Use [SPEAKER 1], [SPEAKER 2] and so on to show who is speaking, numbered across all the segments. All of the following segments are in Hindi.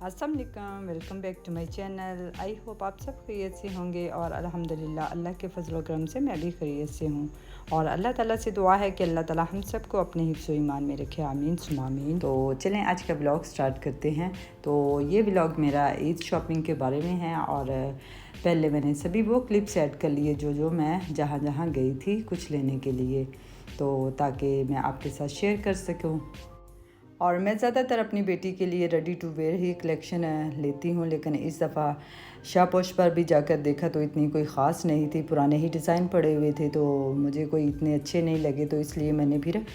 [SPEAKER 1] अस्सलाम वालेकुम, welcome back to my channel. I hope आप सब खैरियत से होंगे और अल्हम्दुलिल्लाह अल्लाह के फजल व करम से मैं भी खैरियत से हूँ। और अल्लाह ताला से दुआ है कि अल्लाह ताला हम सबको अपने हिफ्ज़ व ईमान में रखे, आमीन सुम्मा आमीन। तो चलें आज का ब्लॉग स्टार्ट करते हैं। तो ये ब्लॉग मेरा ईद शॉपिंग के बारे में है और पहले मैंने सभी वो क्लिप्स ऐड कर लिए जो मैं जहाँ जहाँ गई थी कुछ लेने के लिए, तो ताकि मैं आपके साथ शेयर कर सकूँ। और मैं ज़्यादातर अपनी बेटी के लिए रेडी टू वेयर ही कलेक्शन लेती हूँ, लेकिन इस दफ़ा शापोश पर भी जाकर देखा तो इतनी कोई ख़ास नहीं थी, पुराने ही डिज़ाइन पड़े हुए थे तो मुझे कोई इतने अच्छे नहीं लगे। तो इसलिए मैंने फिर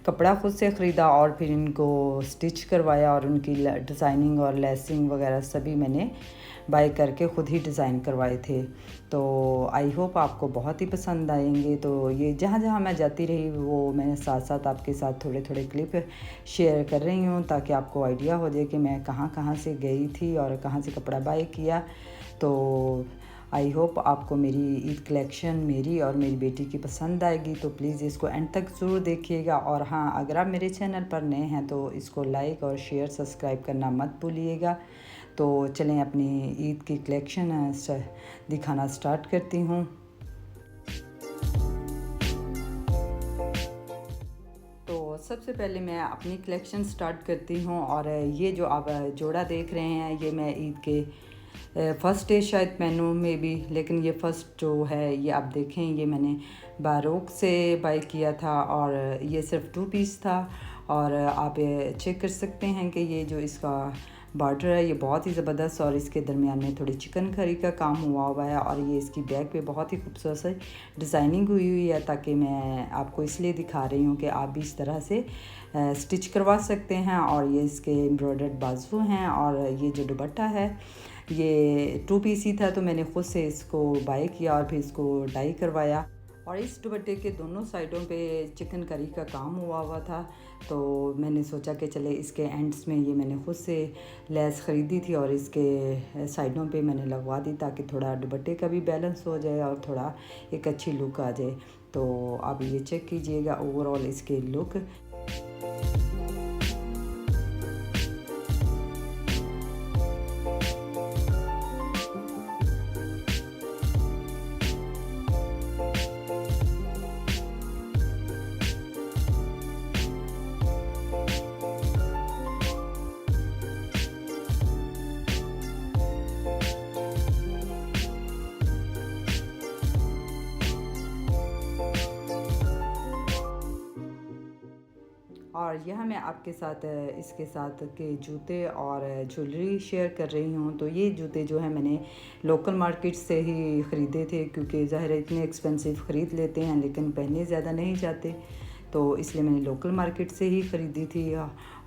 [SPEAKER 1] कपड़ा ख़ुद से ख़रीदा और फिर इनको स्टिच करवाया और उनकी डिज़ाइनिंग और लेसिंग वगैरह सभी मैंने बाय करके ख़ुद ही डिज़ाइन करवाए थे। तो आई होप आपको बहुत ही पसंद आएंगे। तो ये जहाँ जहाँ मैं जाती रही वो मैं साथ साथ आपके साथ थोड़े थोड़े क्लिप शेयर कर रही हूँ, ताकि आपको आइडिया हो जाए कि मैं कहाँ कहाँ से गई थी और कहाँ से कपड़ा बाय किया। तो आई होप आपको मेरी ईद कलेक्शन मेरी और मेरी बेटी की पसंद आएगी, तो प्लीज़ इसको एंड तक ज़रूर देखिएगा। और हाँ, अगर आप मेरे चैनल पर नए हैं तो इसको लाइक और शेयर सब्सक्राइब करना मत भूलिएगा। तो चलें अपनी ईद की कलेक्शन दिखाना स्टार्ट करती हूँ। तो सबसे पहले मैं अपनी कलेक्शन स्टार्ट करती हूँ और ये जो आप जोड़ा देख रहे हैं ये मैं ईद के फ़र्स्ट डे शायद पहनूँ में भी, लेकिन ये फ़र्स्ट जो है ये आप देखें ये मैंने बारोक से बाय किया था और ये सिर्फ 2 पीस था। और आप चेक कर सकते हैं कि ये जो इसका बॉर्डर है ये बहुत ही ज़बरदस्त और इसके दरमियान में थोड़ी चिकनकारी का काम हुआ है और ये इसकी बैक पे बहुत ही खूबसूरत सी डिज़ाइनिंग हुई है, ताकि मैं आपको इसलिए दिखा रही हूँ कि आप भी इस तरह से स्टिच करवा सकते हैं। और ये इसके एम्ब्रॉयडर्ड बाजू हैं और ये जो दुपट्टा है ये 2 पीस ही था, तो मैंने ख़ुद से इसको बाय किया और फिर इसको डाई करवाया। और इस दुपट्टे के दोनों साइडों पे चिकनकारी का काम हुआ था, तो मैंने सोचा कि चले इसके एंड्स में ये मैंने ख़ुद से लेस ख़रीदी थी और इसके साइडों पे मैंने लगवा दी, ताकि थोड़ा दुपट्टे का भी बैलेंस हो जाए और थोड़ा एक अच्छी लुक आ जाए। तो आप ये चेक कीजिएगा ओवरऑल इसके लुक। और यहाँ मैं आपके साथ इसके साथ के जूते और ज्वेलरी शेयर कर रही हूँ। तो ये जूते जो है मैंने लोकल मार्केट से ही ख़रीदे थे, क्योंकि ज़ाहिर है इतने एक्सपेंसिव ख़रीद लेते हैं लेकिन पहने ज़्यादा नहीं जाते, तो इसलिए मैंने लोकल मार्केट से ही ख़रीदी थी।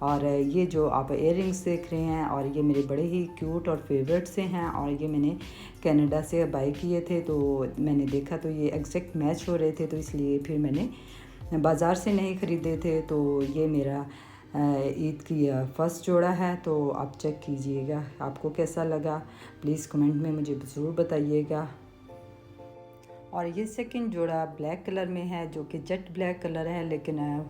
[SPEAKER 1] और ये जो आप इयररिंग्स देख रहे हैं और ये मेरे बड़े ही क्यूट और फेवरेट से हैं और ये मैंने कनाडा से बाय किए थे। तो मैंने देखा तो ये एग्जैक्ट मैच हो रहे थे, तो इसलिए फिर मैंने बाज़ार से नहीं ख़रीदे थे। तो ये मेरा ईद की फ़र्स्ट जोड़ा है, तो आप चेक कीजिएगा आपको कैसा लगा, प्लीज़ कमेंट में मुझे ज़रूर बताइएगा। और ये सेकंड जोड़ा ब्लैक कलर में है, जो कि जेट ब्लैक कलर है, लेकिन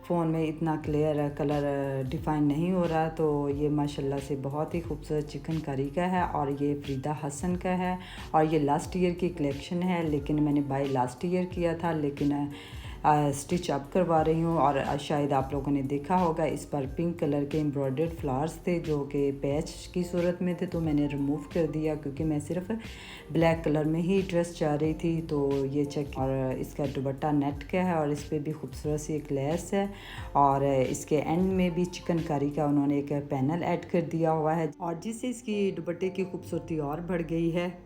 [SPEAKER 1] फ़ोन में इतना क्लियर कलर डिफ़ाइन नहीं हो रहा। तो ये माशाल्लाह से बहुत ही खूबसूरत चिकनकारी का है और ये फरीदा हसन का है और ये लास्ट ईयर की कलेक्शन है, लेकिन मैंने बाय लास्ट ईयर किया था, लेकिन स्टिच अप करवा रही हूँ। और शायद आप लोगों ने देखा होगा इस पर पिंक कलर के एम्ब्रॉयडर्ड फ्लावर्स थे जो कि पैच की सूरत में थे, तो मैंने रिमूव कर दिया क्योंकि मैं सिर्फ ब्लैक कलर में ही ड्रेस चाह रही थी। तो ये चेक, और इसका दुपट्टा नेट का है और इस पर भी खूबसूरत सी एक लेस है और इसके एंड में भी चिकनकारी का उन्होंने एक पैनल ऐड कर दिया हुआ है, और जिससे इसकी दुपट्टे की खूबसूरती और बढ़ गई है।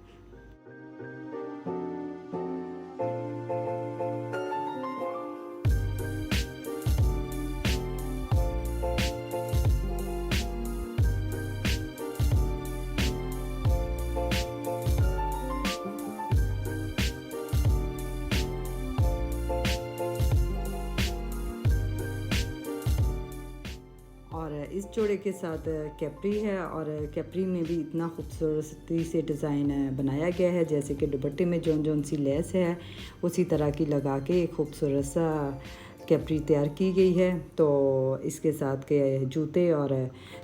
[SPEAKER 1] और इस जोड़े के साथ कैप्री है और कैप्री में भी इतना खूबसूरती से डिज़ाइन बनाया गया है, जैसे कि दुपट्टे में जौन जौन सी लेस है उसी तरह की लगा के एक खूबसूरत सा कैप्री तैयार की गई है। तो इसके साथ के जूते और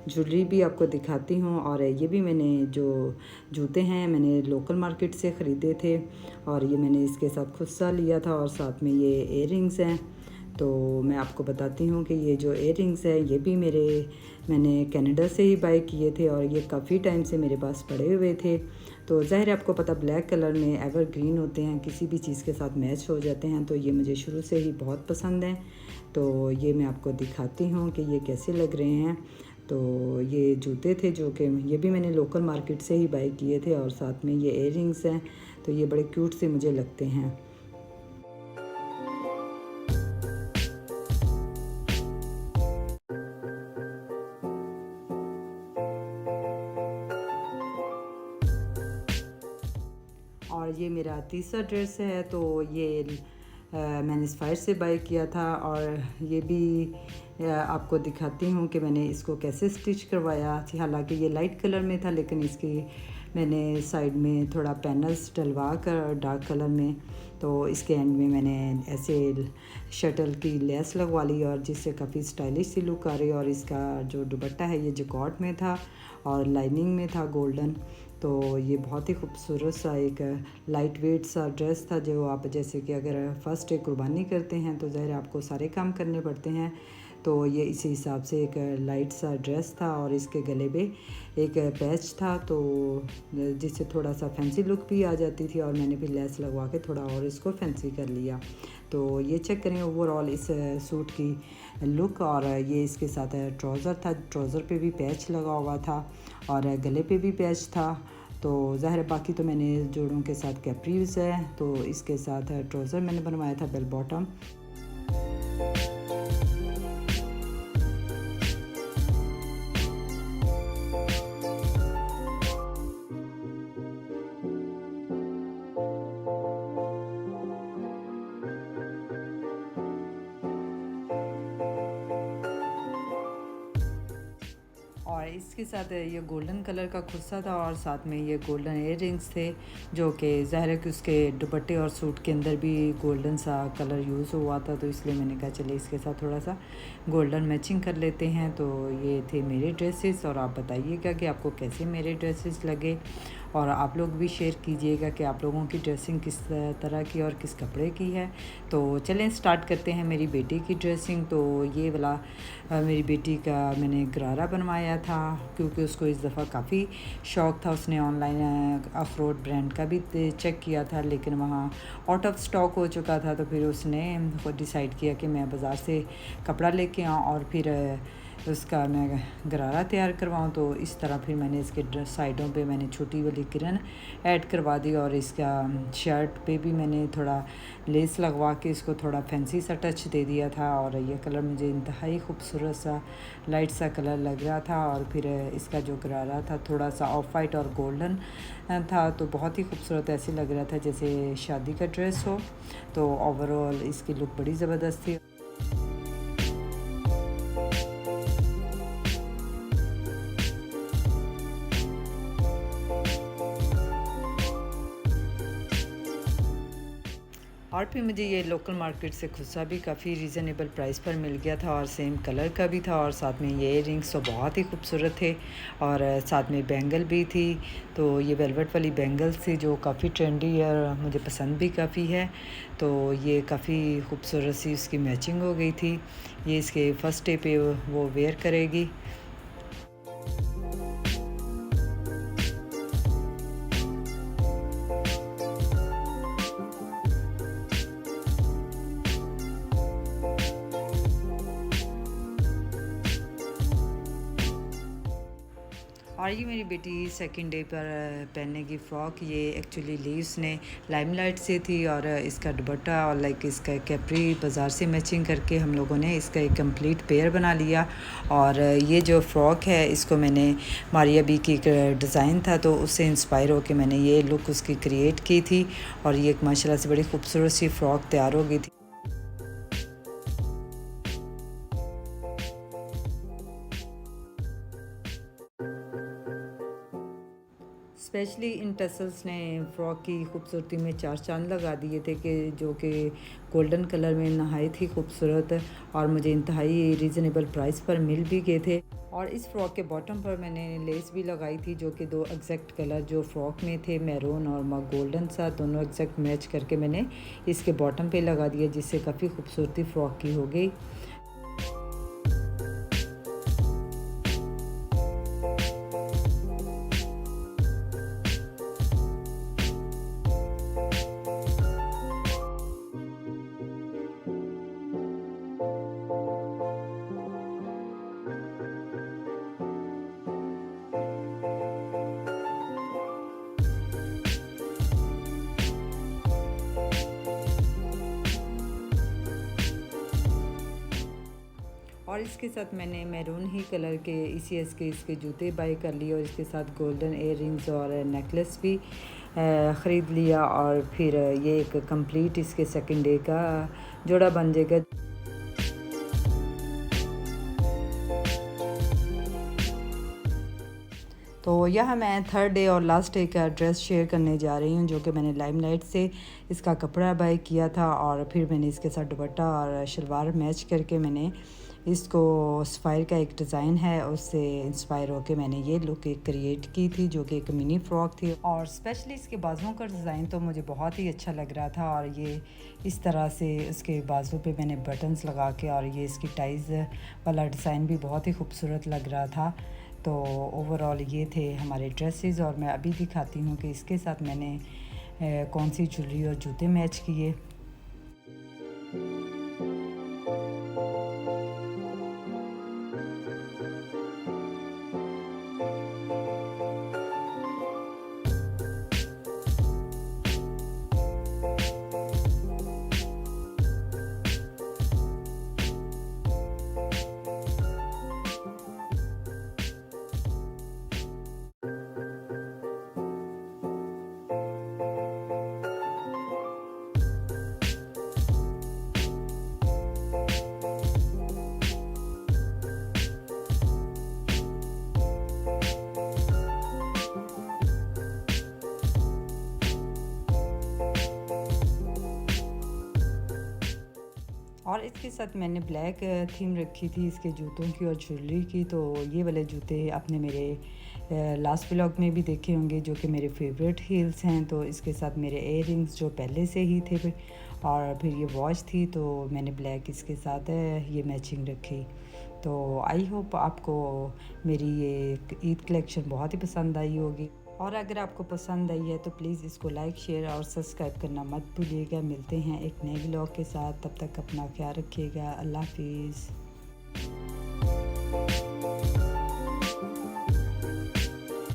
[SPEAKER 1] ज्वेलरी भी आपको दिखाती हूँ। और ये भी मैंने जो जूते हैं मैंने लोकल मार्केट से ख़रीदे थे, और ये मैंने इसके साथ खुद सा लिया था, और साथ में ये इयररिंग्स हैं। तो मैं आपको बताती हूँ कि ये जो इयररिंग्स है ये भी मैंने कनाडा से ही बाय किए थे, और ये काफ़ी टाइम से मेरे पास पड़े हुए थे। तो ज़ाहिर है आपको पता ब्लैक कलर में एवरग्रीन होते हैं, किसी भी चीज़ के साथ मैच हो जाते हैं। तो ये मुझे शुरू से ही बहुत पसंद हैं। तो ये मैं आपको दिखाती हूँ कि ये कैसे लग रहे हैं। तो ये जूते थे जो कि ये भी मैंने लोकल मार्केट से ही बाय किए थे, और साथ में ये इयररिंग्स हैं। तो ये बड़े क्यूट से मुझे लगते हैं। और ये मेरा तीसरा ड्रेस है। तो ये मैंने स्पायर से बाय किया था, और ये भी आपको दिखाती हूँ कि मैंने इसको कैसे स्टिच करवाया। हालांकि ये लाइट कलर में था, लेकिन इसकी मैंने साइड में थोड़ा पैनल्स डलवा कर डार्क कलर में, तो इसके एंड में मैंने ऐसे शटल की लेस लगवा ली, और जिससे काफ़ी स्टाइलिश सी लुक आ रही। और इसका जो दुपट्टा है ये जकॉर्ड में था और लाइनिंग में था गोल्डन। तो ये बहुत ही खूबसूरत सा एक लाइट वेट सा ड्रेस था, जो आप जैसे कि अगर फ़र्स्ट डे कुर्बानी करते हैं तो ज़ाहिर आपको सारे काम करने पड़ते हैं। तो ये इसी हिसाब से एक लाइट सा ड्रेस था, और इसके गले पे एक पैच था, तो जिससे थोड़ा सा फैंसी लुक भी आ जाती थी। और मैंने फिर लेस लगवा के थोड़ा और इसको फैंसी कर लिया। तो ये चेक करें ओवरऑल इस सूट की लुक। और ये इसके साथ ट्राउज़र था, ट्राउज़र पे भी पैच लगा हुआ था, और गले पे भी पैच था। तो ज़ाहिर बाकी तो मैंने जोड़ों के साथ कैप्रीज है, तो इसके साथ ट्राउज़र मैंने बनवाया था बेल बॉटम। और इसके साथ ये गोल्डन कलर का खुस्सा था, और साथ में ये गोल्डन इयररिंग्स थे, जो कि ज़ाहिर है कि उसके दुपट्टे और सूट के अंदर भी गोल्डन सा कलर यूज़ हुआ था। तो इसलिए मैंने कहा चले इसके साथ थोड़ा सा गोल्डन मैचिंग कर लेते हैं। तो ये थे मेरे ड्रेसेस, और आप बताइएगा कि आपको कैसे मेरे ड्रेसेस लगे, और आप लोग भी शेयर कीजिएगा कि आप लोगों की ड्रेसिंग किस तरह की और किस कपड़े की है। तो चलें स्टार्ट करते हैं मेरी बेटी की ड्रेसिंग। तो ये वाला मेरी बेटी का मैंने गरारा बनवाया था, क्योंकि उसको इस दफ़ा काफ़ी शौक़ था। उसने ऑनलाइन अखरोट ब्रांड का भी चेक किया था, लेकिन वहाँ आउट ऑफ स्टॉक हो चुका था। तो फिर उसने खुद डिसाइड किया कि मैं बाज़ार से कपड़ा लेके आऊँ और फिर उसका मैं गरारा तैयार करवाऊँ। तो इस तरह फिर मैंने इसके साइडों पे मैंने छोटी वाली किरन ऐड करवा दी, और इसका शर्ट पे भी मैंने थोड़ा लेस लगवा के इसको थोड़ा फैंसी सा टच दे दिया था। और ये कलर मुझे इंतहाई खूबसूरत सा लाइट सा कलर लग रहा था। और फिर इसका जो गरारा था थोड़ा सा ऑफ वाइट और गोल्डन था, तो बहुत ही खूबसूरत ऐसे लग रहा था जैसे शादी का ड्रेस हो। तो ओवरऑल इसकी लुक बड़ी ज़बरदस्त थी। और फिर मुझे ये लोकल मार्केट से खुस्सा भी काफ़ी रीज़नेबल प्राइस पर मिल गया था, और सेम कलर का भी था, और साथ में ये इयररिंग्स तो बहुत ही खूबसूरत थे, और साथ में बैंगल भी थी। तो ये वेलवेट वाली बैंगल्स थी जो काफ़ी ट्रेंडी है और मुझे पसंद भी काफ़ी है। तो ये काफ़ी खूबसूरत सी उसकी मैचिंग हो गई थी। ये इसके फर्स्ट डे पे वो वेयर करेगी। और ये मेरी बेटी सेकंड डे पर पहनने की फ़्रॉक, ये एक्चुअली ली उसने लाइमलाइट से थी, और इसका दुपट्टा और लाइक इसका कैप्री बाज़ार से मैचिंग करके हम लोगों ने इसका एक कंप्लीट पेयर बना लिया। और ये जो फ़्रॉक है इसको मैंने मारिया बी की डिज़ाइन था, तो उससे इंस्पायर होकर मैंने ये लुक उसकी क्रिएट की थी, और ये एक माशाल्लाह से बड़ी खूबसूरत सी फ़्रॉक तैयार हो गई थी। स्पेशली इन टसल्स ने फ़्रॉक की खूबसूरती में चार चांद लगा दिए थे कि जो कि गोल्डन कलर में नहायत ही खूबसूरत और मुझे इंतहाई रीज़नेबल प्राइस पर मिल भी गए थे। और इस फ़्रॉक के बॉटम पर मैंने लेस भी लगाई थी जो कि दो एग्जैक्ट कलर जो फ़्रॉक में थे, मैरून और गोल्डन सा, दोनों एग्जैक्ट मैच करके मैंने इसके बॉटम पे लगा दिया, जिससे काफ़ी खूबसूरती फ़्रॉक की हो गई। और इसके साथ मैंने मैरून ही कलर के ECS के इसके जूते बाई कर लिए और इसके साथ गोल्डन इयररिंग्स और नेकलेस भी ख़रीद लिया। और फिर ये एक कंप्लीट इसके सेकंड डे का जोड़ा बन जाएगा। तो यहाँ मैं थर्ड डे और लास्ट डे का ड्रेस शेयर करने जा रही हूँ, जो कि मैंने लाइमलाइट से इसका कपड़ा बाय किया था और फिर मैंने इसके साथ दुपट्टा और शलवार मैच करके मैंने इसको सफ़ायर का एक डिज़ाइन है उससे इंस्पायर होकर मैंने ये लुक एक क्रिएट की थी, जो कि एक मिनी फ़्रॉक थी। और स्पेशली इसके बाजुओं का डिज़ाइन तो मुझे बहुत ही अच्छा लग रहा था और ये इस तरह से उसके बाजू पे मैंने बटन्स लगा के और ये इसकी टाइज़ वाला डिज़ाइन भी बहुत ही खूबसूरत लग रहा था। तो ओवरऑल ये थे हमारे ड्रेसेस और मैं अभी दिखाती हूँ कि इसके साथ मैंने कौन सी ज्वेलरी और जूते मैच किए। और इसके साथ मैंने ब्लैक थीम रखी थी इसके जूतों की और ज्वेलरी की। तो ये वाले जूते आपने मेरे लास्ट व्लॉग में भी देखे होंगे, जो कि मेरे फेवरेट हील्स हैं। तो इसके साथ मेरे इयररिंग्स जो पहले से ही थे और फिर ये वॉच थी, तो मैंने ब्लैक इसके साथ ये मैचिंग रखी। तो आई होप आपको मेरी ये ईद कलेक्शन बहुत ही पसंद आई होगी। और अगर आपको पसंद आई है तो प्लीज़ इसको लाइक, शेयर और सब्सक्राइब करना मत भूलिएगा। मिलते हैं एक नए व्लॉग के साथ, तब तक अपना ख्याल रखिएगा। अल्लाह हाफिज़।